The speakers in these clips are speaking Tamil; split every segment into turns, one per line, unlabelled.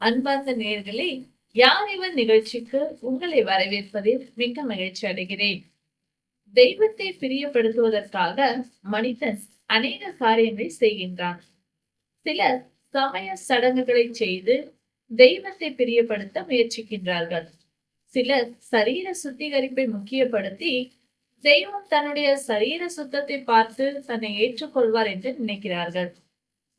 அன்பார்ந்த நேயர்களே, யார் இவர் நிகழ்ச்சிக்கு உங்களை வரவேற்பதில் மிக்க மகிழ்ச்சி அடைகிறேன். தெய்வத்தை பிரியப்படுத்துவதற்காக மனிதன் அநேக காரியங்களை செய்கின்றான். சிலர் சமய சடங்குகளை செய்து தெய்வத்தை பிரியப்படுத்த முயற்சிக்கின்றார்கள். சிலர் சரீர சுத்திகரிப்பை முக்கியப்படுத்தி தெய்வம் தன்னுடைய சரீர சுத்தத்தை பார்த்து தன்னை ஏற்றுக்கொள்வார் என்று நினைக்கிறார்கள்.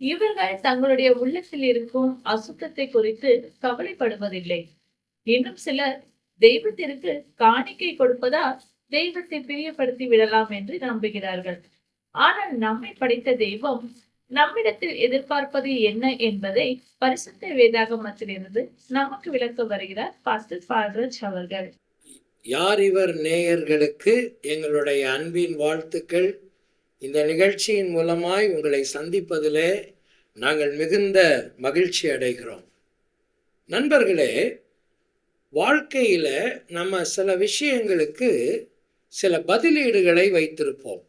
இவர்கள் தங்களுடைய உள்ளத்தில் இருக்கும் அசுத்தத்தை குறித்து கவலைப்படுவதில்லை. இன்னும் சிலர் தெய்வத்திற்கு காணிக்கை கொடுப்பதால் தெய்வத்தை பிரியப்படுத்தி விடலாம் என்று நம்புகிறார்கள். ஆனால் நம்மை படைத்த தெய்வம் நம்மிடத்தில் எதிர்பார்ப்பது என்ன என்பதை பரிசுத்த வேதாகமத்திலிருந்து நமக்கு விளக்க வருகிறார் பாஸ்டர் பால்ராஜ் அவர்கள்.
யார் இவர் நேயர்களுக்கு எங்களுடைய அன்பின் வாழ்த்துக்கள். இந்த நிகழ்ச்சியின் மூலமாய் உங்களை சந்திப்பதிலே நாங்கள் மிகுந்த மகிழ்ச்சி அடைகிறோம். நண்பர்களே, வாழ்க்கையில் நம்ம சில விஷயங்களுக்கு சில பதிலீடுகளை வைத்திருப்போம்.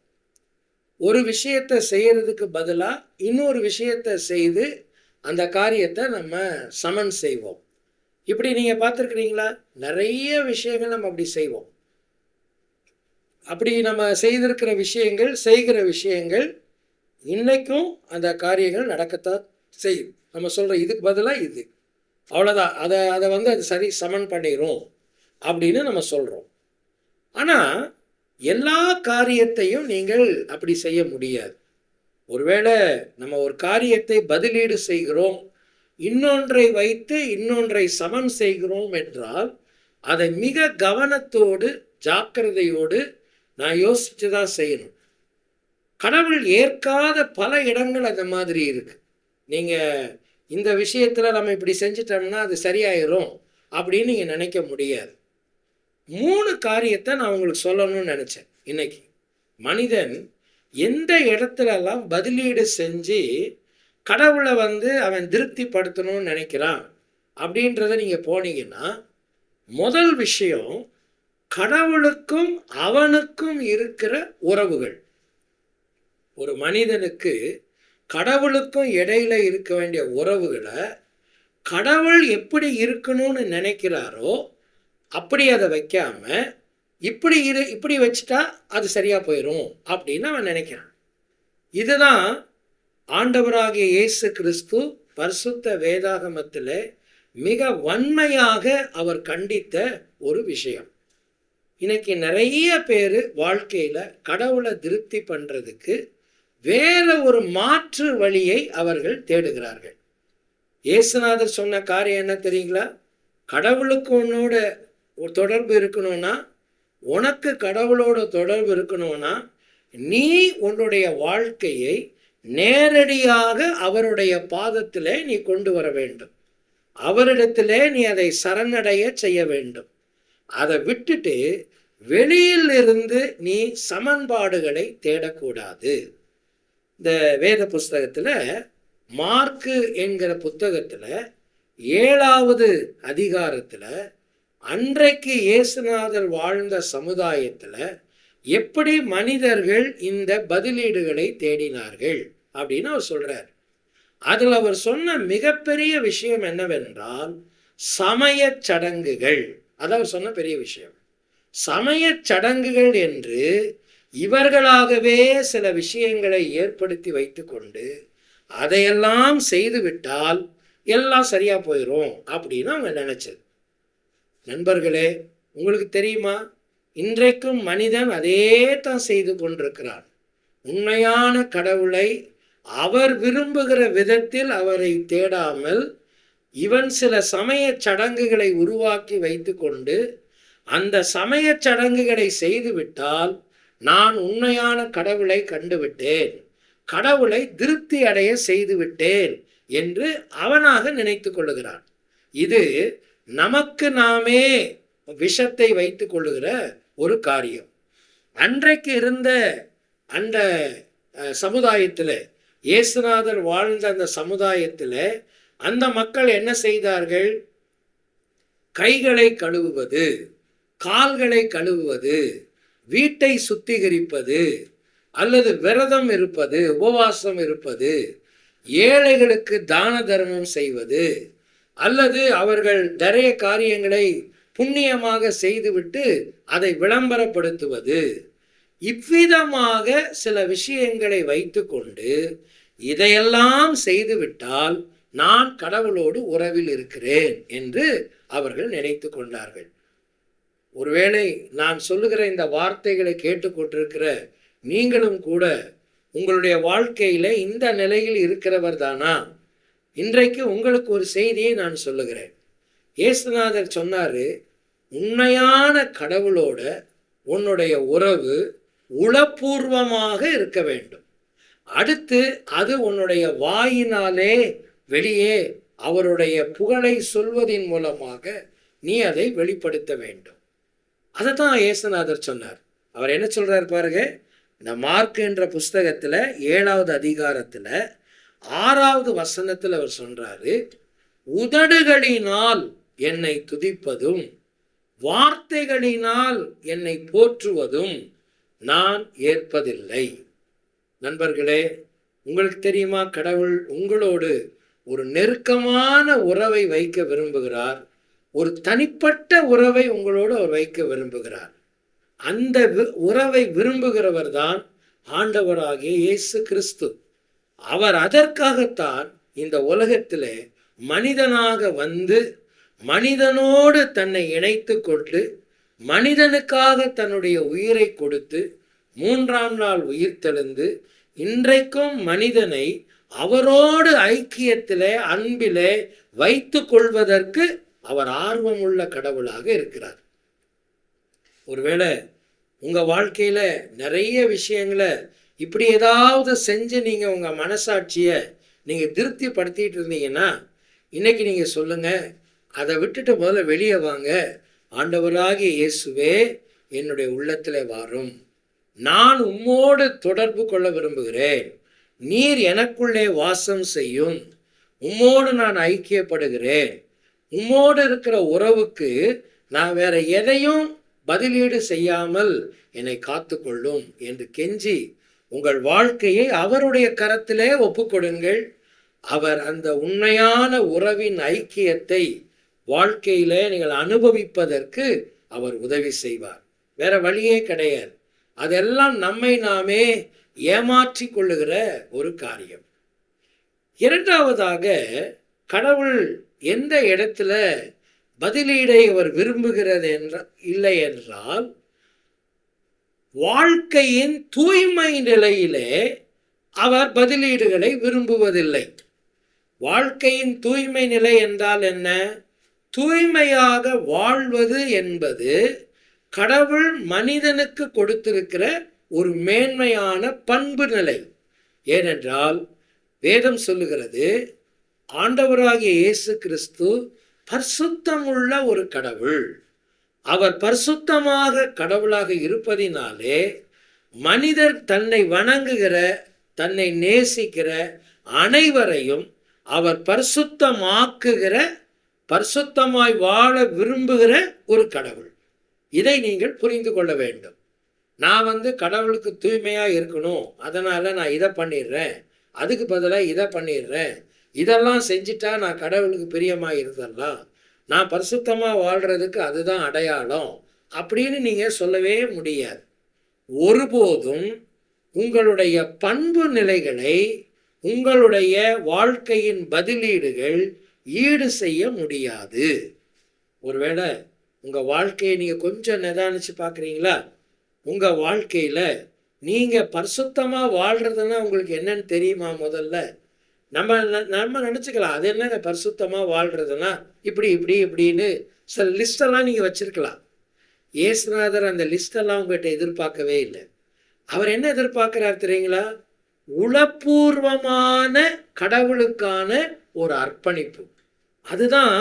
ஒரு விஷயத்தை செய்யறதுக்கு பதிலாக இன்னொரு விஷயத்தை செய்து அந்த காரியத்தை நம்ம சமன் செய்வோம். இப்படி நீங்கள் பார்த்துருக்குறீங்களா? நிறைய விஷயங்கள் நம்ம அப்படி செய்வோம். அப்படி நம்ம செய்திருக்கிற விஷயங்கள், செய்கிற விஷயங்கள் இன்னைக்கும் அந்த காரியங்கள் நடக்கத்தான் செய்யும். நம்ம சொல்கிற இதுக்கு பதிலாக இது, அவ்வளோதான், அதை அது சரி சமன் பண்ணிடும் அப்படின்னு நம்ம சொல்கிறோம். ஆனால் எல்லா காரியத்தையும் நீங்கள் அப்படி செய்ய முடியாது. ஒருவேளை நம்ம ஒரு காரியத்தை பதிலீடு செய்கிறோம், இன்னொன்றை வைத்து இன்னொன்றை சமன் செய்கிறோம் என்றால் அதை மிக கவனத்தோடு ஜாக்கிரதையோடு நான் யோசித்து தான் செய்யணும். கடவுள் ஏற்காத பல இடங்கள் அந்த மாதிரி இருக்கு. நீங்கள் இந்த விஷயத்தில் நம்ம இப்படி செஞ்சிட்டோம்னா அது சரியாயிரும் அப்படின்னு நீங்கள் நினைக்க முடியாது. 3 காரியத்தை நான் உங்களுக்கு சொல்லணும்னு நினச்சேன். இன்னைக்கு மனிதன் எந்த இடத்துலலாம் பதிலீடு செஞ்சு கடவுளை அவன் திருப்திப்படுத்தணும்னு நினைக்கிறான் அப்படின்றத நீங்கள் போனீங்கன்னா, முதல் விஷயம் கடவுளுக்கும் அவனுக்கும் இருக்கிற உறவுகள். ஒரு மனிதனுக்கு கடவுளுக்கும் இடையில இருக்க வேண்டிய உறவுகளை கடவுள் எப்படி இருக்கணும்னு நினைக்கிறாரோ அப்படி அதை வைக்காம இப்படி வச்சுட்டா அது சரியா போயிடும் அப்படின்னு அவன் நினைக்கிறான். இதுதான் ஆண்டவராகிய இயேசு கிறிஸ்து பரிசுத்த வேதாகமத்தில் மிக வன்மையாக அவர் கண்டித்த ஒரு விஷயம். இன்னைக்கு நிறைய பேர் வாழ்க்கையில கடவுளை திருப்தி பண்றதுக்கு வேற ஒரு மாற்று வழியை அவர்கள் தேடுகிறார்கள். இயேசுநாதர் சொன்ன காரியம் என்ன தெரியுங்களா? கடவுளுக்கு உன்னோட தொடர்பு இருக்கணும்னா, உனக்கு கடவுளோட தொடர்பு இருக்கணும்னா, நீ உன்னுடைய வாழ்க்கையை நேரடியாக அவருடைய பாதத்திலே நீ கொண்டு வர வேண்டும். அவரிடத்திலே நீ அதை சரணடைய செய்ய வேண்டும். அதை விட்டுட்டு வெளியில் இருந்து நீ சமன்பாடுகளை தேடக்கூடாது. இந்த வேத புஸ்தகத்தில் மார்க்கு என்கிற புத்தகத்தில் 7வது அதிகாரத்தில் அன்றைக்கு இயேசுநாதர் வாழ்ந்த சமுதாயத்தில் எப்படி மனிதர்கள் இந்த பதிலீடுகளை தேடினார்கள் அப்படின்னு அவர் சொல்றார். அதில் அவர் சொன்ன மிகப்பெரிய விஷயம் என்னவென்றால் சமய சடங்குகள். அது அவர் சொன்ன பெரிய விஷயம். சமய சடங்குகள் என்று இவர்களாகவே சில விஷயங்களை ஏற்படுத்தி வைத்து கொண்டு அதையெல்லாம் செய்துவிட்டால் எல்லாம் சரியா போயிடும் அப்படின்னு அவங்க நினைச்சது. நண்பர்களே, உங்களுக்கு தெரியுமா, இன்றைக்கும் மனிதன் அதே தான் செய்து கொண்டிருக்கிறான். உண்மையான கடவுளை அவர் விரும்புகிற விதத்தில் அவரை தேடாமல் இவன் சில சமய சடங்குகளை உருவாக்கி வைத்து கொண்டு அந்த சமய சடங்குகளை செய்துவிட்டால் நான் உண்மையான கடவுளை கண்டுவிட்டேன், கடவுளை திருப்தி அடைய செய்துவிட்டேன் என்று அவனாக நினைத்து கொள்ளுகிறான். இது நமக்கு நாமே விஷத்தை வைத்து கொள்ளுகிற ஒரு காரியம். அன்றைக்கு இருந்த அந்த சமுதாயத்தில், இயேசுநாதர் வாழ்ந்த அந்த சமுதாயத்தில் அந்த மக்கள் என்ன செய்தார்கள்? கைகளை கழுவுவது, கால்களை கழுவுவது, வீட்டை சுத்திகரிப்பது, அல்லது விரதம் இருப்பது, உபவாசம் இருப்பது, ஏழைகளுக்கு தான தர்மம் செய்வது, அல்லது அவர்கள் நிறைய காரியங்களை புண்ணியமாக செய்துவிட்டு அதை விளம்பரப்படுத்துவது, இவ்விதமாக சில விஷயங்களை வைத்துக்கொண்டு இதையெல்லாம் செய்துவிட்டால் நான் கடவுளோடு உறவில் இருக்கிறேன் என்று அவர்கள் நினைத்து கொண்டார்கள். ஒருவேளை நான் சொல்லுகிற இந்த வார்த்தைகளை கேட்டுக்கொண்டிருக்கிற நீங்களும் கூட உங்களுடைய வாழ்க்கையில இந்த நிலையில் இருக்கிறவர் தானா? இன்றைக்கு உங்களுக்கு ஒரு செய்தியை நான் சொல்லுகிறேன். இயேசுநாதர் சொன்னாரு, உண்மையான கடவுளோட உன்னுடைய உறவு உளப்பூர்வமாக இருக்க வேண்டும். அடுத்து அது உன்னுடைய வாயினாலே வெளியே அவருடைய புகழை சொல்வதின் மூலமாக நீ அதை வெளிப்படுத்த வேண்டும். அதை தான் இயேசுநாதர் சொன்னார். அவர் என்ன சொல்றார் பாருங்க, இந்த மார்க் என்ற புஸ்தகத்துல 7வது அதிகாரத்துல 6வது வசனத்தில் அவர் சொல்றாரு, உதடுகளினால் என்னை துதிப்பதும் வார்த்தைகளினால் என்னை போற்றுவதும் நான் ஏற்பதில்லை. நண்பர்களே, உங்களுக்கு தெரியுமா, கடவுள் உங்களோடு ஒரு நெருக்கமான உறவை வைக்க விரும்புகிறார். ஒரு தனிப்பட்ட உறவை உங்களோடு அவர் வைக்க விரும்புகிறார். அந்த உறவை விரும்புகிறவர் தான் ஆண்டவராகிய இயேசு கிறிஸ்து. அவர் அதற்காகத்தான் இந்த உலகத்திலே மனிதனாக வந்து மனிதனோடு தன்னை இணைத்து கொண்டு மனிதனுக்காக தன்னுடைய உயிரை கொடுத்து 3ஆம் நாள் உயிர்த்தெழுந்து இன்றைக்கும் மனிதனை அவரோடு ஐக்கியத்திலே அன்பிலே வைத்து கொள்வதற்கு அவர் ஆர்வமுள்ள கடவுளாக இருக்கிறார். ஒருவேளை உங்க வாழ்க்கையில நிறைய விஷயங்களை இப்படி ஏதாவது செஞ்சு நீங்க உங்க மனசாட்சியை நீங்க திருப்திப்படுத்திட்டு இருந்தீங்கன்னா இன்னைக்கு நீங்க சொல்லுங்க, அதை விட்டுட்டு முதல்ல வெளியே வாங்க. ஆண்டவராகிய இயேசுவே என்னுடைய உள்ளத்திலே வாரும், நான் உம்மோடு தொடர்பு கொள்ள விரும்புகிறேன், நீர் எனக்குள்ளே வாசம் செய்யும், உம்மோடு நான் ஐக்கியப்படுகிறேன், உம்மோடு இருக்கிற உறவுக்கு நான் வேற எதையும் பதிலீடு செய்யாமல் என்னை காத்து கொள்ளும் என்று கெஞ்சி உங்கள் வாழ்க்கையை அவருடைய கரத்திலே ஒப்புக்கொடுங்கள். அவர் அந்த உண்மையான உறவின் ஐக்கியத்தை வாழ்க்கையிலே நீங்கள் அனுபவிப்பதற்கு அவர் உதவி செய்வார். வேற வழியே கிடையாது. அதெல்லாம் நம்மை நாமே ஏமாற்றி கொள்ளுகிற ஒரு காரியம். இரண்டாவதாக, கடவுள் எந்த இடத்துல பதிலீடை அவர் விரும்புகிறது இல்லை என்றால், வாழ்க்கையின் தூய்மை நிலையிலே அவர் பதிலீடுகளை விரும்புவதில்லை. வாழ்க்கையின் தூய்மை நிலை என்றால் என்ன? தூய்மையாக வாழ்வது என்பது கடவுள் மனிதனுக்கு கொடுத்திருக்கிற ஒரு மேன்மையான பண்பு நிலை. ஏனென்றால் வேதம் சொல்லுகிறது, ஆண்டவராகிய இயேசு கிறிஸ்து பரிசுத்தமுள்ள ஒரு கடவுள். அவர் பரிசுத்தமாக கடவுளாக இருப்பதினாலே மனிதர் தன்னை வணங்குகிற தன்னை நேசிக்கிற அனைவரையும் அவர் பரிசுத்தமாக்குகிற பரிசுத்தமாய் வாழ விரும்புகிற ஒரு கடவுள். இதை நீங்கள் புரிந்து கொள்ள வேண்டும். நான் கடவுளுக்கு தூய்மையா இருக்கணும், அதனால நான் இதை பண்ணிடுறேன், அதுக்கு பதிலாக இதை பண்ணிடுறேன், இதெல்லாம் செஞ்சுட்டா நான் கடவுளுக்கு பிரியமாக இருந்தலாம், நான் பரிசுத்தமாக வாழ்கிறதுக்கு அதுதான் அடையாளம் அப்படின்னு நீங்கள் சொல்லவே முடியாது. ஒருபோதும் உங்களுடைய பண்பு நிலைகளை உங்களுடைய வாழ்க்கையின் பதிலீடுகள் ஈடு செய்ய முடியாது. ஒருவேளை உங்கள் வாழ்க்கையை நீங்கள் கொஞ்சம் நிதானிச்சு பார்க்குறீங்களா? உங்கள் வாழ்க்கையில் நீங்கள் பரிசுத்தமாக வாழ்கிறதுனா உங்களுக்கு என்னன்னு தெரியுமா? முதல்ல நம்ம நினச்சிக்கலாம், அது என்னங்க பரிசுத்தமாக வாழ்கிறதுனா இப்படி இப்படி இப்படின்னு சில லிஸ்டெல்லாம் நீங்கள் வச்சுருக்கலாம். இயேசுநாதர் அந்த லிஸ்டெல்லாம் உங்கள்கிட்ட எதிர்பார்க்கவே இல்லை. அவர் என்ன எதிர்பார்க்குறார் தெரியுங்களா? உளப்பூர்வமான கடவுளுக்கான ஒரு அர்ப்பணிப்பு. அதுதான்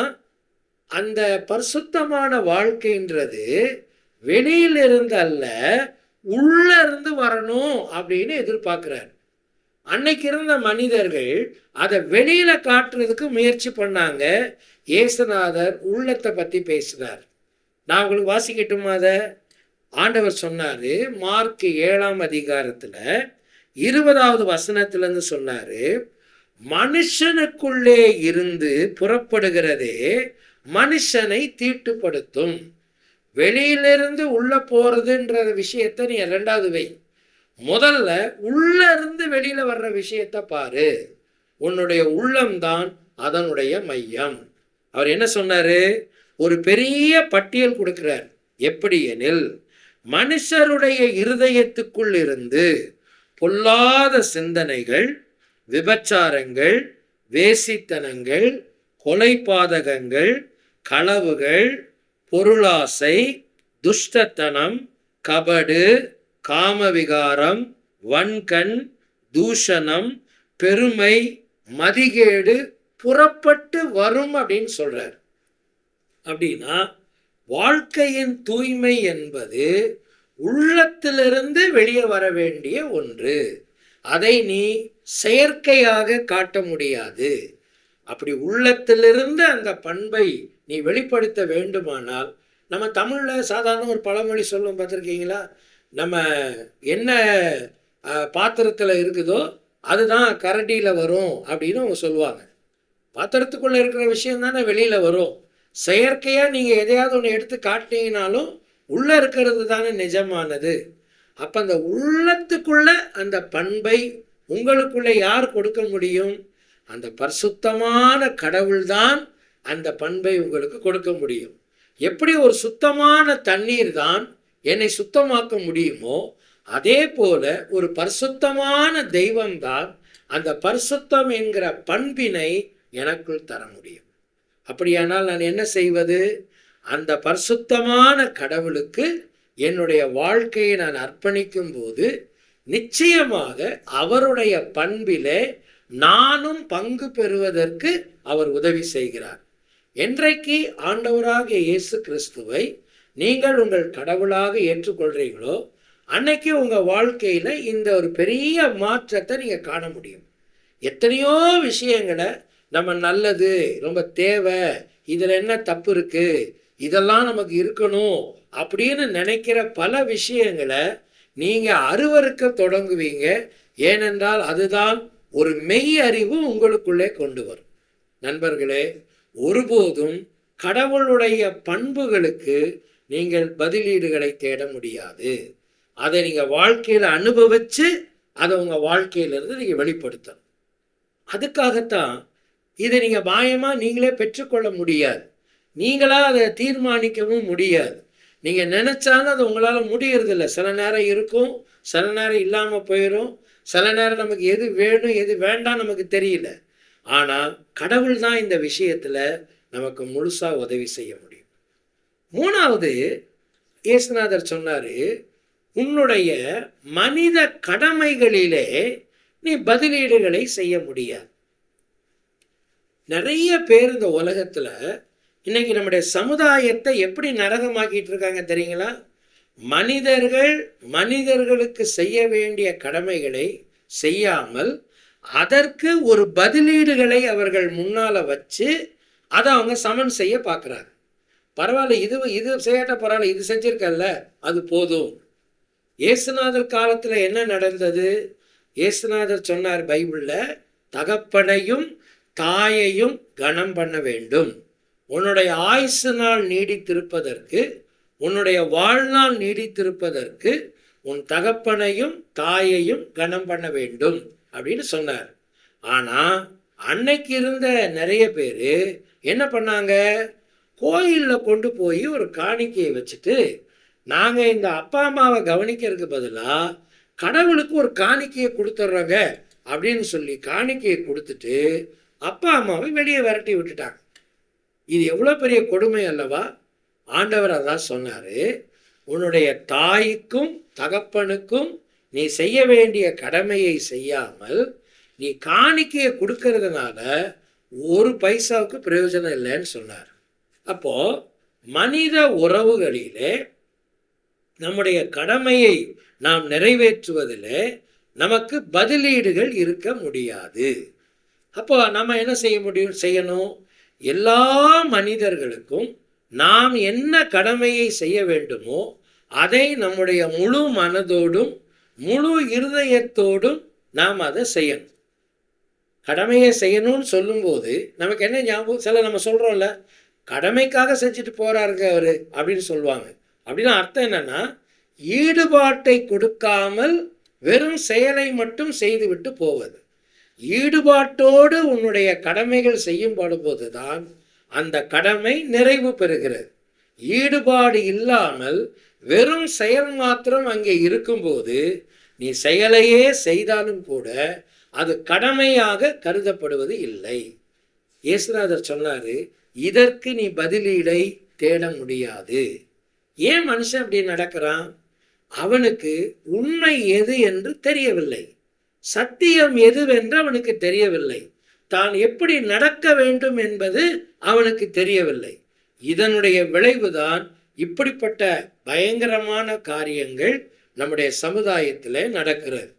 அந்த பரிசுத்தமான வாழ்க்கைன்றது வெளியிலிருந்து அல்ல, உள்ள இருந்து வரணும் அப்படின்னு எதிர்பார்க்கிறார். அன்னைக்கு இருந்த மனிதர்கள் அதை வெளியில காட்டுறதுக்கு முயற்சி பண்ணாங்க. இயேசுநாதர் உள்ளத்தை பத்தி பேசினார். நான் உங்களுக்கு வாசிக்கட்டுமா? அதை ஆண்டவர் சொன்னாரு. மார்க் 7ஆம் அதிகாரத்துல 20வது வசனத்திலிருந்து சொன்னாரு, மனுஷனுக்குள்ளே இருந்து புறப்படுகிறதே மனுஷனை தீட்டுப்படுத்தும். வெளியிலிருந்து உள்ள போறதுன்ற விஷயத்தை நீ இரண்டாவது வை. முதல்ல உள்ள இருந்து வெளியில வர்ற விஷயத்தை பாரு. உன்னுடைய உள்ளம்தான் அதனுடைய மையம். அவர் என்ன சொன்னாரு? ஒரு பெரிய பட்டியல் கொடுக்கிறார். எப்படி எனில், மனுஷருடைய இருதயத்துக்குள் இருந்து பொல்லாத சிந்தனைகள், விபச்சாரங்கள், வேசித்தனங்கள், கொலைபாதகங்கள், களவுகள், பொருளாசை, துஷ்டத்தனம், கபடு, காமவிகாரம், வன்கண், தூஷணம், பெருமை, மதிகேடு புறப்பட்டு வரும் அப்படின்னு சொல்றார். அப்படின்னா வாழ்க்கையின் தூய்மை என்பது உள்ளத்திலிருந்து வெளியே வர வேண்டிய ஒன்று. அதை நீ செயற்கையாக காட்ட முடியாது. அப்படி உள்ளத்திலிருந்து அந்த பண்பை நீ வெளிப்படுத்த வேண்டுமானால், நம்ம தமிழில் சாதாரண ஒரு பழமொழி சொல்லும், பார்த்துருக்கீங்களா? நம்ம என்ன பாத்திரத்தில் இருக்குதோ அதுதான் கரண்டியில் வரும் அப்படின்னு அவங்க சொல்லுவாங்க. பாத்திரத்துக்குள்ளே இருக்கிற விஷயம் தானே வெளியில் வரும். செயற்கையாக நீங்கள் எதையாவது ஒன்று எடுத்து காட்டினீங்கனாலும் உள்ளே இருக்கிறது தானே நிஜமானது. அப்போ அந்த உள்ளத்துக்குள்ள அந்த பண்பை உங்களுக்குள்ளே யார் கொடுக்க முடியும்? அந்த பரிசுத்தமான கடவுள்தான் அந்த பண்பை உங்களுக்கு கொடுக்க முடியும். எப்படி ஒரு சுத்தமான தண்ணீர் தான் என்னை சுத்தமாக்க முடியுமோ, அதே போல ஒரு பரிசுத்தமான தெய்வம்தான் அந்த பரிசுத்தம் என்கிற பண்பினை எனக்குள் தர முடியும். அப்படியானால் நான் என்ன செய்வது? அந்த பரிசுத்தமான கடவுளுக்கு என்னுடைய வாழ்க்கையை நான் அர்ப்பணிக்கும் போது நிச்சயமாக அவருடைய பண்பிலே நானும் பங்கு பெறுவதற்கு அவர் உதவி செய்கிறார். என்றைக்கு ஆண்டவராகிய இயேசு கிறிஸ்துவை நீங்கள் உங்கள் கடவுளாக ஏற்றுக்கொள்றீங்களோ, அன்னைக்கு உங்கள் வாழ்க்கையில் இந்த ஒரு பெரிய மாற்றத்தை நீங்கள் காண முடியும். எத்தனையோ விஷயங்களை நம்ம நல்லது, ரொம்ப தேவை, இதில் என்ன தப்பு இருக்குது, இதெல்லாம் நமக்கு இருக்கணும் அப்படின்னு நினைக்கிற பல விஷயங்களை நீங்கள் அருவருக்க தொடங்குவீங்க. ஏனென்றால் அதுதான் ஒரு மெய் அறிவு உங்களுக்குள்ளே கொண்டு வரும். நண்பர்களே, ஒருபோதும் கடவுளுடைய பண்புகளுக்கு நீங்கள் பதிலீடுகளை தேட முடியாது. அதை நீங்கள் வாழ்க்கையில் அனுபவித்து அதை உங்கள் வாழ்க்கையிலிருந்து நீங்கள் வெளிப்படுத்தணும். அதுக்காகத்தான் இதை நீங்கள் மாயமாக நீங்களே பெற்றுக்கொள்ள முடியாது. நீங்களாக அதை தீர்மானிக்கவும் முடியாது. நீங்கள் நினச்சாலும் அது உங்களால் முடியறதில்ல. சில நேரம் இருக்கும், சில நேரம் இல்லாமல் போயிடும், சில நேரம் நமக்கு எது வேணும் எது வேண்டாம் நமக்கு தெரியல. ஆனால் கடவுள் தான் இந்த விஷயத்தில் நமக்கு முழுசாக உதவி செய்ய முடியும். மூணாவது, இயேசுநாதர் சொன்னார், உன்னுடைய மனித கடமைகளிலே நீ பதிலீடுகளை செய்ய முடியாது. நிறைய பேர் இந்த உலகத்தில் இன்னைக்கு நம்முடைய சமுதாயத்தை எப்படி நரகமாக்கிட்டு இருக்காங்க தெரியுங்களா? மனிதர்களுக்கு செய்ய வேண்டிய கடமைகளை செய்யாமல் அதற்கு ஒரு பதிலீடுகளை அவர்கள் முன்னால் வச்சு அதை அவங்க சமன் செய்ய பார்க்குறாங்க. பரவாயில்ல, இது செய்யாட்ட பரவாயில்ல, இது செஞ்சிருக்கல்ல, அது போதும். இயேசுநாதர் காலத்தில் என்ன நடந்தது? இயேசுநாதர் சொன்னார் பைபிளில், தகப்பனையும் தாயையும் கனம் பண்ண வேண்டும். உன்னுடைய ஆயுசு நாள் நீடித்திருப்பதற்கு, உன்னுடைய வாழ்நாள் நீடித்திருப்பதற்கு உன் தகப்பனையும் தாயையும் கனம் பண்ண வேண்டும் அப்படின்னு சொன்னார். ஆனால் அன்னைக்கு இருந்த நிறைய பேர் என்ன பண்ணாங்க? கோயிலில் கொண்டு போய் ஒரு காணிக்கையை வச்சுட்டு, நாங்கள் இந்த அப்பா அம்மாவை கவனிக்கிறதுக்கு பதிலாக கடவுளுக்கு ஒரு காணிக்கையை கொடுத்துட்றோங்க அப்படின்னு சொல்லி காணிக்கையை கொடுத்துட்டு அப்பா அம்மாவை வெளியே விரட்டி விட்டுட்டாங்க. இது எவ்வளோ பெரிய கொடுமை அல்லவா? ஆண்டவர் அதான் சொன்னார், உன்னுடைய தாய்க்கும் தகப்பனுக்கும் நீ செய்ய வேண்டிய கடமையை செய்யாமல் நீ காணிக்கையை கொடுக்கறதுனால ஒரு பைசாவுக்கு பிரயோஜனம் இல்லைன்னு சொன்னார். அப்போது மனித உறவுகளிலே நம்முடைய கடமையை நாம் நிறைவேற்றுவதில் நமக்கு பதிலீடுகள் இருக்க முடியாது. அப்போ நம்ம என்ன செய்யணும்? எல்லா மனிதர்களுக்கும் நாம் என்ன கடமையை செய்ய வேண்டுமோ அதை நம்முடைய முழு மனதோடும் முழு இருதயத்தோடும் நாம் அதை செய்யணும். கடமையை செய்யணும்னு சொல்லும்போது நமக்கு என்ன ஞாபகம், சில நம்ம சொல்கிறோம்ல, கடமைக்காக செஞ்சுட்டு போகிறாருங்க அவர் அப்படின்னு சொல்லுவாங்க. அப்படின்னா அர்த்தம் என்னன்னா, ஈடுபாட்டை கொடுக்காமல் வெறும் செயலை மட்டும் செய்துவிட்டு போவது. ஈடுபாட்டோடு உன்னுடைய கடமைகள் செய்யப்படும் போதுதான் அந்த கடமை நிறைவு பெறுகிறது. ஈடுபாடு இல்லாமல் வெறும் செயல் மாத்திரம் அங்கே இருக்கும்போது நீ செயலையே செய்தாலும் கூட அது கடமையாக கருதப்படுவது இல்லை. இயேசுநாதர் சொன்னாரு, இதற்கு நீ பதிலீடை தேட முடியாது. ஏன் மனுஷன் அப்படி நடக்கிறான்? அவனுக்கு உண்மை எது என்று தெரியவில்லை, சத்தியம் எதுவென்று அவனுக்கு தெரியவில்லை, தான் எப்படி நடக்க வேண்டும் என்பது அவனுக்கு தெரியவில்லை. இதனுடைய விளைவுதான் இப்படிப்பட்ட பயங்கரமான காரியங்கள் நம்முடைய சமுதாயத்தில் நடக்கிறது.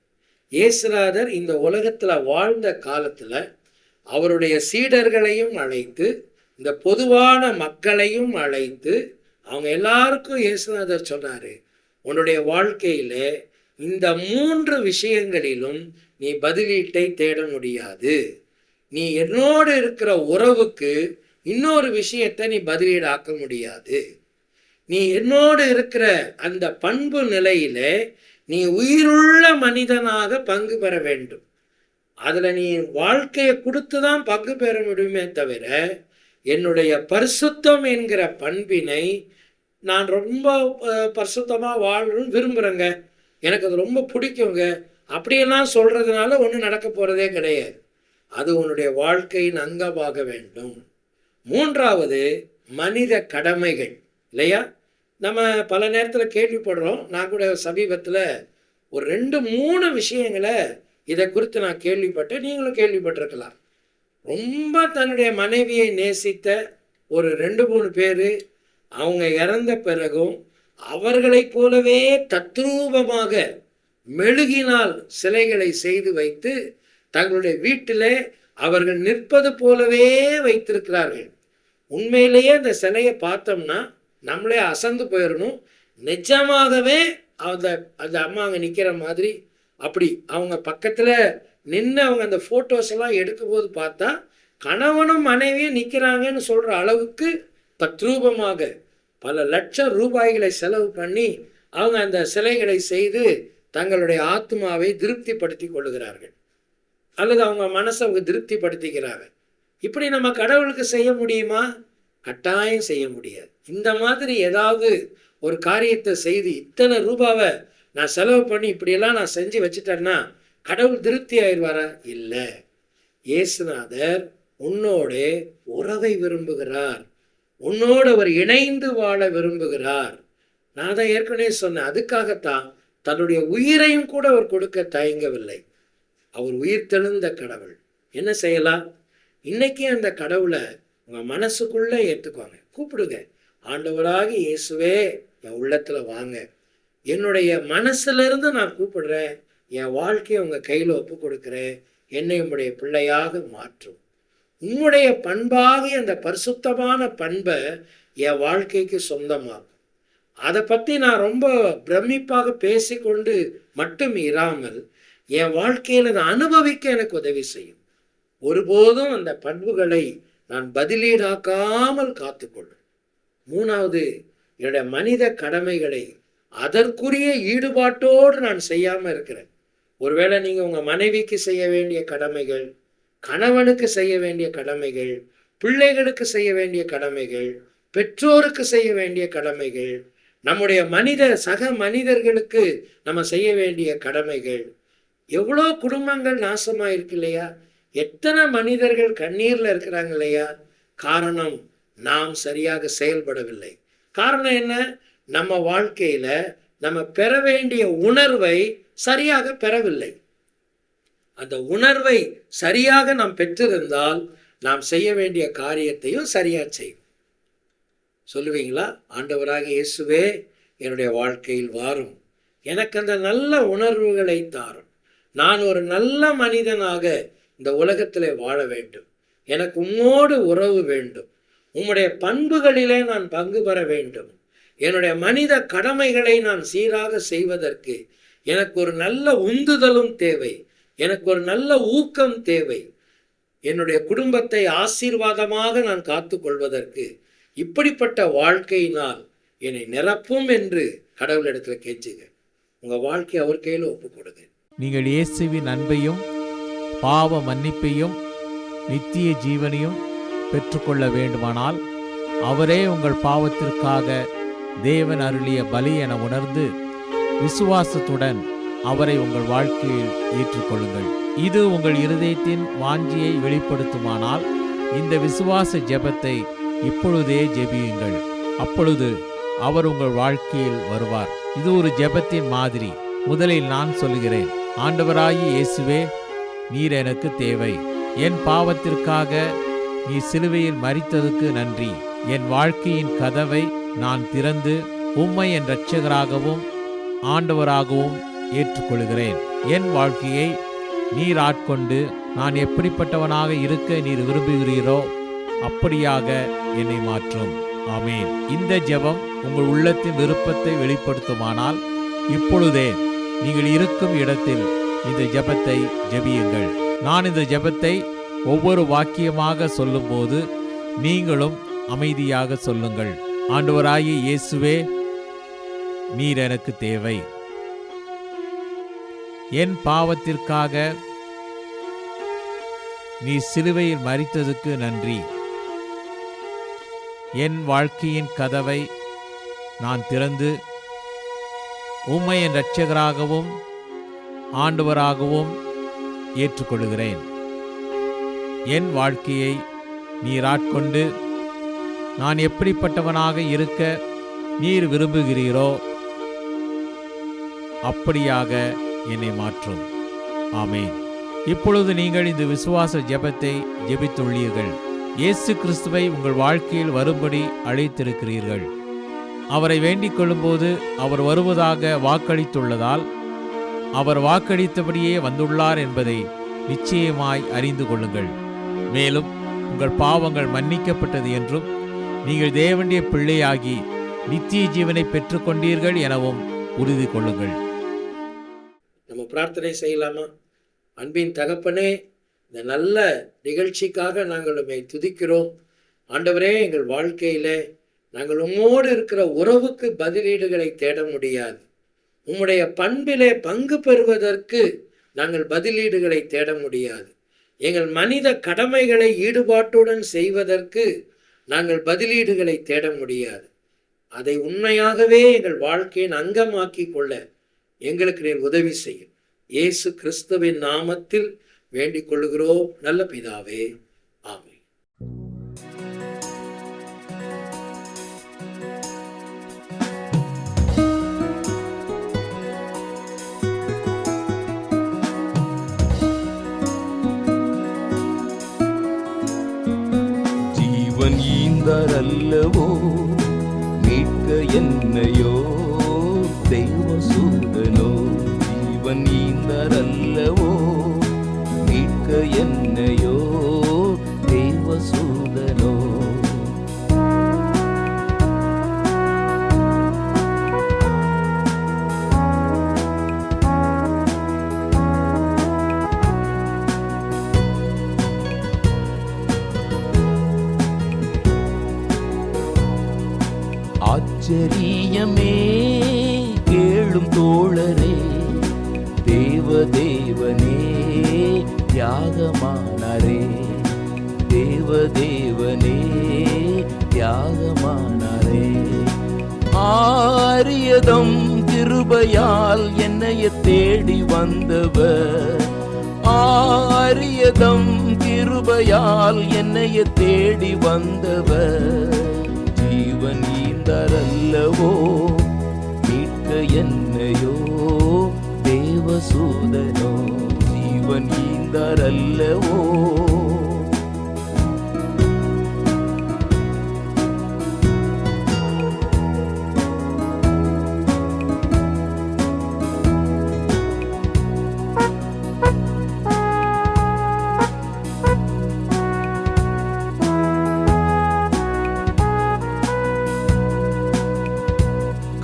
இயேசுநாதர் இந்த உலகத்தில் வாழ்ந்த காலத்தில் அவருடைய சீடர்களையும் அழைத்து, இந்த பொதுவான மக்களையும் அழைத்து, அவங்க எல்லாருக்கும் இயேசுநாதர் சொன்னார், உன்னுடைய வாழ்க்கையில் இந்த 3 விஷயங்களிலும் நீ பதிலீட்டை தேட முடியாது. நீ என்னோடு இருக்கிற உறவுக்கு இன்னொரு விஷயத்தை நீ பதிலீடாக்க முடியாது. நீ என்னோடு இருக்கிற அந்த பண்பு நிலையில நீ உயிருள்ள மனிதனாக பங்கு பெற வேண்டும். அதில் நீ வாழ்க்கையை கொடுத்து தான் பங்கு பெற முடியுமே தவிர, என்னுடைய பரிசுத்தம் என்கிற பண்பினை நான் ரொம்ப பரிசுத்தமாக வாழணும்னு விரும்புகிறேங்க, எனக்கு அது ரொம்ப பிடிக்குங்க அப்படியெல்லாம் சொல்கிறதுனால ஒன்றும் நடக்க போகிறதே கிடையாது. அது உன்னுடைய வாழ்க்கையின் அங்கமாக வேண்டும். 3வது மனித கடமைகள் இல்லையா? நம்ம பல நேரத்தில் கேள்விப்படுறோம். நான் கூட சமீபத்தில் ஒரு 2-3 விஷயங்களை இதை குறித்து நான் கேள்விப்பட்டேன், நீங்களும் கேள்விப்பட்டிருக்கலாம். ரொம்ப தன்னுடைய மனைவியை நேசித்த ஒரு 2-3 பேர் அவங்க இறந்த பிறகும் அவர்களைப் போலவே தத்ரூபமாக மெழுகினால் சிலைகளை செய்து வைத்து தங்களுடைய வீட்டில் அவர்கள் நிற்பது போலவே வைத்திருக்கிறார்கள். உண்மையிலேயே அந்த சிலையை பார்த்தோம்னா நம்மளே அசந்து போயிடணும். நிஜமாகவே அந்த அம்மா அங்கே நிற்கிற மாதிரி, அப்படி அவங்க பக்கத்தில் நின்று அவங்க அந்த ஃபோட்டோஸ் எல்லாம் எடுக்கும்போது பார்த்தா கணவனும் மனைவியும் நிற்கிறாங்கன்னு சொல்கிற அளவுக்கு தத்ரூபமாக பல லட்சம் ரூபாய்களை செலவு பண்ணி அவங்க அந்த சிலைகளை செய்து தங்களுடைய ஆத்மாவை திருப்திப்படுத்தி கொள்ளுகிறார்கள், அல்லது அவங்க மனசை அவங்க திருப்திப்படுத்திக்கிறாங்க. இப்படி நம்ம கடவுளுக்கு செய்ய முடியுமா? கட்டாயம் செய்ய முடியாது. இந்த மாதிரி ஏதாவது ஒரு காரியத்தை செய்து இத்தனை ரூபாவை நான் செலவு பண்ணி இப்படியெல்லாம் நான் செஞ்சு வச்சுட்டேன்னா கடவுள் திருப்தி ஆயிடுவாரா? இல்லை. இயேசுநாதர் உன்னோடு உறவை விரும்புகிறார், உன்னோடு அவர் இணைந்து வாழ விரும்புகிறார். நான் தான் ஏற்கனவே சொன்னேன், அதுக்காகத்தான் தன்னுடைய உயிரையும் கூட அவர் கொடுக்க தயங்கவில்லை. அவர் உயிர் தெழுந்த கடவுள். என்ன செய்யலாம்? இன்னைக்கே அந்த கடவுளை உங்கள் மனசுக்குள்ளே ஏற்றுக்குவாங்க. கூப்பிடுங்க, ஆண்டவராகி இயேசுவே என் உள்ளத்தில் வாங்க, என்னுடைய மனசுலேருந்து நான் கூப்பிடுறேன், என் வாழ்க்கையை உங்கள் கையில் ஒப்பு கொடுக்குறேன், என்னை உம்முடைய பிள்ளையாக மாற்றும். உம்முடைய பண்பாகி அந்த பரிசுத்தமான பண்பை என் வாழ்க்கைக்கு சொந்தமாகும். அதை பற்றி நான் ரொம்ப பிரமிப்பாக பேசிக்கொண்டு மட்டும் இராமல் என் வாழ்க்கையில் அதை அனுபவிக்க எனக்கு உதவி செய்யும். ஒருபோதும் அந்த பண்புகளை நான் பதிலீடாக்காமல் காத்துக்கொள்ளும். 3வது, என்னுடைய மனித கடமைகளை அதற்குரிய ஈடுபாட்டோடு நான் செய்யாமல் இருக்கிறேன். ஒருவேளை நீங்கள் உங்கள் மனைவிக்கு செய்ய வேண்டிய கடமைகள், கணவனுக்கு செய்ய வேண்டிய கடமைகள், பிள்ளைகளுக்கு செய்ய வேண்டிய கடமைகள், பெற்றோருக்கு செய்ய வேண்டிய கடமைகள், நம்முடைய சக மனிதர்களுக்கு நம்ம செய்ய வேண்டிய கடமைகள். எவ்வளோ குடும்பங்கள் நாசமாக இருக்கு இல்லையா? எத்தனை மனிதர்கள் கண்ணீரில் இருக்கிறாங்க இல்லையா? காரணம், நாம் சரியாக செயல்படவில்லை. காரணம் என்ன? நம்ம வாழ்க்கையில் நம்ம பெற வேண்டிய உணர்வை சரியாக பெறவில்லை. அந்த உணர்வை சரியாக நாம் பெற்றிருந்தால் நாம் செய்ய வேண்டிய காரியத்தையும் சரியாக செய்யும். சொல்லுவீங்களா? ஆண்டவராக இயேசுவே என்னுடைய வாழ்க்கையில் வாரும், எனக்கு அந்த நல்ல உணர்வுகளை தாரும், நான் ஒரு நல்ல மனிதனாக இந்த உலகத்தில் வாழ வேண்டும், எனக்கு உம்மோடு உறவு வேண்டும், உம்முடைய பண்புகளிலே நான் பங்கு பெற வேண்டும், என்னுடைய மனித கடமைகளை நான் சீராக செய்வதற்கு எனக்கு ஒரு நல்ல உந்துதலும் தேவை, எனக்கு ஒரு நல்ல ஊக்கம் தேவை, என்னுடைய குடும்பத்தை ஆசீர்வாதமாக நான் காத்து கொள்வதற்கு இப்படிப்பட்ட வாழ்க்கையினால் என்னை நிரப்பும் என்று கடவுளிடத்துல கேட்சுங்க. உங்க வாழ்க்கை அவர் கையில் ஒப்பு கொடுங்க.
நீங்கள் இயேசுவின் அன்பையும் பாவ மன்னிப்பையும் நித்திய ஜீவனையும் பெற்றுக்கொள்ள வேண்டுமானால் அவரே உங்கள் பாவத்திற்காக தேவன் அருளிய பலி என உணர்ந்து விசுவாசத்துடன் அவரை உங்கள் வாழ்க்கையில் ஏற்றுக்கொள்ளுங்கள். இது உங்கள் இருதயத்தின் வாஞ்சியை வெளிப்படுத்துமானால் இந்த விசுவாச ஜெபத்தை இப்பொழுதே ஜெபியுங்கள். அப்பொழுது அவர் உங்கள் வாழ்க்கையில் வருவார். இது ஒரு ஜெபத்தின் மாதிரி. முதலில் நான் சொல்கிறேன். ஆண்டவராகிய இயேசுவே, நீர் எனக்கு தேவை. என் பாவத்திற்காக நீ சிலுவையில் மரித்ததுக்கு நன்றி. என் வாழ்க்கையின் கதவை நான் திறந்து உம்மை என் இரட்சகராகவும் ஆண்டவராகவும் ஏற்றுக்கொள்கிறேன். என் வாழ்க்கையை நீர் ஆட்கொண்டு நான் எப்படிப்பட்டவனாக இருக்க நீர் விரும்புகிறீரோ அப்படியாக என்னை மாற்றும். ஆமேன். இந்த ஜெபம் உங்கள் உள்ளத்தின் விருப்பத்தை வெளிப்படுத்துமானால் இப்பொழுதே நீங்கள் இருக்கும் இடத்தில் இந்த ஜெபத்தை ஜெபியுங்கள். நான் இந்த ஜெபத்தை ஒவ்வொரு வாக்கியமாக சொல்லும்போது நீங்களும் அமைதியாக சொல்லுங்கள். ஆண்டவராகிய இயேசுவே, நீர் எனக்கு தேவை. என் பாவத்திற்காக நீ சிலுவையில் மரித்ததுக்கு நன்றி. என் வாழ்க்கையின் கதவை நான் திறந்து உம்மை என் இரட்சகராகவும் ஆண்டவராகவும் ஏற்றுக்கொள்கிறேன். என் வாழ்க்கையை நீர் ஆட்கொண்டு நான் எப்படிப்பட்டவனாக இருக்க நீர் விரும்புகிறீரோ அப்படியாக என்னை மாற்றும். ஆமேன். இப்பொழுது நீங்கள் இந்த விசுவாச ஜெபத்தை ஜெபித்துள்ளீர்கள். இயேசு கிறிஸ்துவை உங்கள் வாழ்க்கையில் வரும்படி அழைத்திருக்கிறீர்கள். அவரை வேண்டிக் கொள்ளும்போது அவர் வருவதாக வாக்களித்துள்ளதால் அவர் வாக்களித்தபடியே வந்துள்ளார் என்பதை நிச்சயமாய் அறிந்து கொள்ளுங்கள். மேலும் உங்கள் பாவங்கள் மன்னிக்கப்பட்டது என்றும் நீங்கள் தேவனுடைய பிள்ளையாகி நித்திய ஜீவனை பெற்றுக்கொண்டீர்கள் எனவும் உறுதி கொள்ளுங்கள்.
நம்ம பிரார்த்தனை செய்யலாமா? அன்பின் தகப்பனே, இந்த நல்ல நிகழ்ச்சிக்காக நாங்கள் உம்மை துதிக்கிறோம். ஆண்டவரே, எங்கள் வாழ்க்கையிலே நாங்கள் உம்மோடு இருக்கிற உறவுக்கு பதிலீடுகளை தேட முடியாது. உம்முடைய பண்பிலே பங்கு பெறுவதற்கு நாங்கள் பதிலீடுகளை தேட முடியாது. எங்கள் மனித கடமைகளை ஈடுபாட்டுடன் செய்வதற்கு நாங்கள் பதிலீடுகளை தேட முடியாது. அதை உண்மையாகவே எங்கள் வாழ்க்கையின் அங்கமாக்கி கொள்ள எங்களுக்கு நீர் உதவி செய்யும். இயேசு கிறிஸ்துவின் நாமத்தில் வேண்டிக் கொள்கிறோம் நல்ல பிதாவே. ஆமென்.
ஜீவன் ஈந்தாரல்லவோ மீட்க என்னையோ தெய்வசூதனோ. ஜீவன் ஈந்தாரல்லவோ மீட்க என்னையோ தெய்வசூதனோ. ஆச்சரியமே கேளும் தோழரே, தேவதேவனே தியாகமானாரே. தேவதேவனே தியாகமானாரே. ஆரியதம் கிருபையால் என்னைய தேடி வந்தவர். ஆரியதம் கிருபையால் என்னைய தேடி வந்தவர். ஜீவன் ஈந்தாரல்லவோ மீட்க என்னையோ தேவசூதனோ. ஜீவன் ஈந்தாரல்லவோ.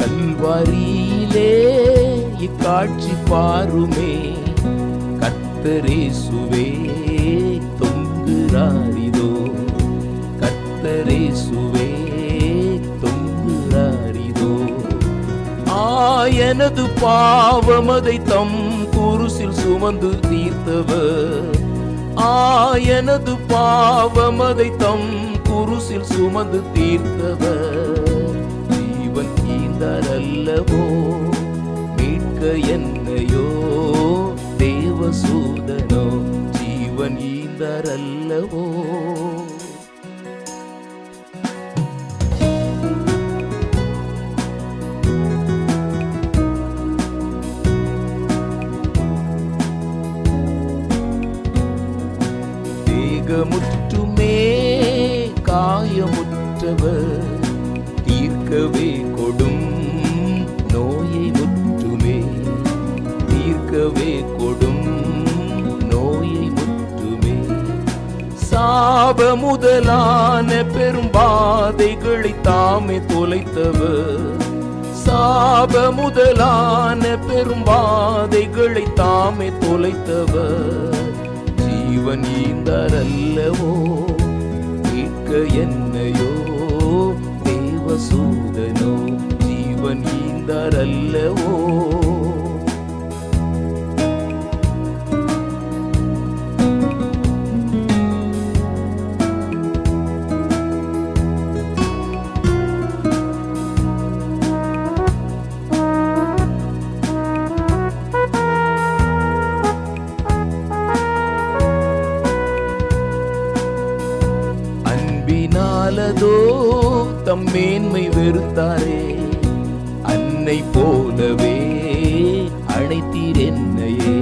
கல்வாரியிலே இக்காட்சி பாருமே, கர்த்தரேசுவே தொங்கு தொங்குறாரிதோ, கர்த்தரேசுவே தொங்குறாரிதோ. எனது பாவமதை தம் குருசில் சுமந்து தீர்த்தவர், எனது பாவமதை தம் குருசில் சுமந்து தீர்த்தவர். ஜீவன் ஈந்தார் அல்லவோ, மீட்க என்னையோ தேவசூதனோ, ஜீவன் ஈந்தார் அல்லவோ. முற்றுமே காயமுற்றவர், தீர்க்கவே கொடும் நோயை முற்றுமே, தீர்க்கவே கொடும் நோயை முற்றுமே. சாப முதலான பெரும் பாதைகளை தாமே தொலைத்தவர், சாப முதலான பெரும் பாதைகளை தாமே தொலைத்தவர். ஜீவன் ஈந்தார் அல்லவோ, மீட்க என்னையோ தேவசூதனோ, ஜீவன் ஈந்தார் அல்லவோ. அன்பினாலதோ தம் மேன்மை வெறுத்தாரே, அன்னை போலவே அழைத்தீர் என்னையே,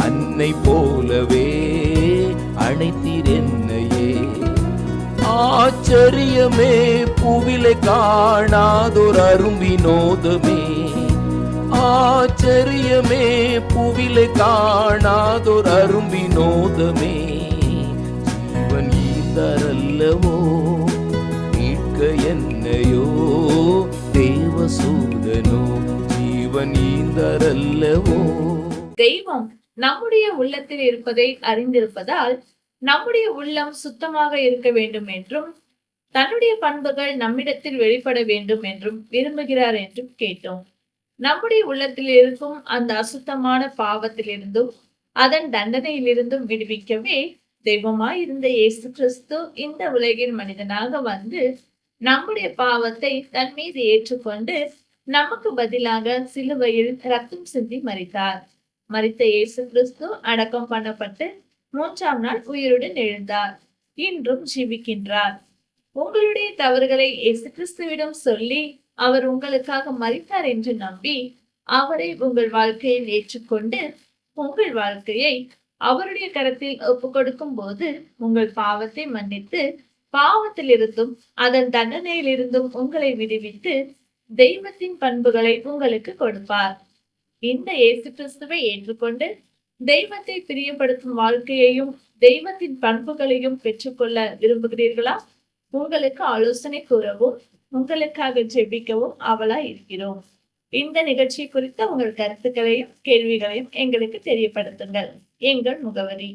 அன்னை போலவே அழைத்தீர் என்னையே. ஆச்சரியமே புவிலை காணாதோர் அரும்பினோதமே, ஆச்சரியமே புவிலை காணாதோர் அரும்பினோதமே. ஜீவன் ஈந்தார் அல்லவோ, மீட்க என்னையோ தேவசூதனோ, ஜீவன் ஈந்தார் அல்லவோ.
தெய்வம் நம்முடைய உள்ளத்தில் இருப்பதை அறிந்திருப்பதால் நம்முடைய உள்ளம் சுத்தமாக இருக்க வேண்டும் என்றும் தன்னுடைய பண்புகள் நம்மிடத்தில் வெளிப்பட வேண்டும் என்றும் விரும்புகிறார் என்றும் கேட்டோம். நம்முடைய உள்ளத்தில் இருக்கும் அந்த அசுத்தமான பாவத்திலிருந்தும் அதன் தண்டனையிலிருந்தும் விடுவிக்கவே தெய்வமாய் இருந்த இயேசு கிறிஸ்து இந்த உலகில் மனிதனாக வந்து நம்முடைய பாவத்தை தன் மீது ஏற்றுக்கொண்டு நமக்கு பதிலாக சிலுவையில் ரத்தம் சிந்தி மரித்தார். மரித்த இயேசு கிறிஸ்து அடக்கம் பண்ணப்பட்டு 3ஆம் நாள் உயிருடன் எழுந்தார். இன்றும் ஜீவிக்கின்றார். உங்களுடைய தவறுகளை இயேசு கிறிஸ்துவிடம் சொல்லி அவர் உங்களுக்காக மரித்தார் என்று நம்பி அவரை உங்கள் வாழ்க்கையில் ஏற்றுக்கொண்டு உங்கள் வாழ்க்கையை அவருடைய கரத்தில் ஒப்பு கொடுக்கும் போது உங்கள் பாவத்தை மன்னித்து பாவத்திலிருந்தும் அதன் தண்டனையிலிருந்தும் உங்களை விடுவித்து தெய்வத்தின் பண்புகளை உங்களுக்கு கொடுப்பார். இந்த இயேசு கிறிஸ்துவை ஏற்றுக்கொண்டு தெய்வத்தை பிரியப்படுத்தும் வாழ்க்கையையும் தெய்வத்தின் பண்புகளையும் பெற்றுக்கொள்ள விரும்புகிறீர்களா? உங்களுக்கு ஆலோசனை கூறவும் உங்களுக்காக ஜெபிக்கவும் ஆவலாய் இருக்கிறோம். இந்த நிகழ்ச்சி குறித்த உங்கள் கருத்துக்களையும் கேள்விகளையும் எங்களுக்கு தெரியப்படுத்துங்கள். எங்கள் முகவரி: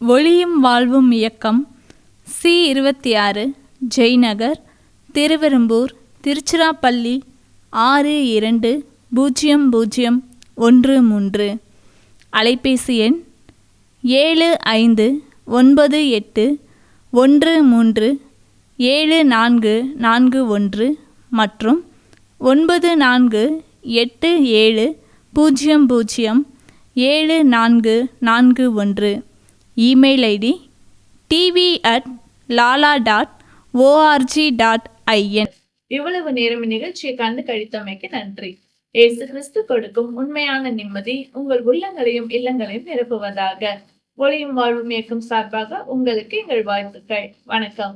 ஒளியும் வாழ்வும் இயக்கம், C26, ஜெய்நகர், திருவெரும்பூர், திருச்சிராப்பள்ளி 620013. அலைபேசி எண் 7598137441 மற்றும் 9487007441. Email ID tv@lala.org.in.
இவ்வளவு நேரம் நிகழ்ச்சியை கண்டு கழித்தமைக்கு நன்றி. இயேசு கிறிஸ்து கொடுக்கும் உண்மையான நிம்மதி உங்கள் உள்ளங்களையும் இல்லங்களையும் நிரப்புவதாக. ஒளியும் வாழ்வும் இயக்கம் சார்பாக உங்களுக்கு எங்கள் வாழ்த்துக்கள். வணக்கம்.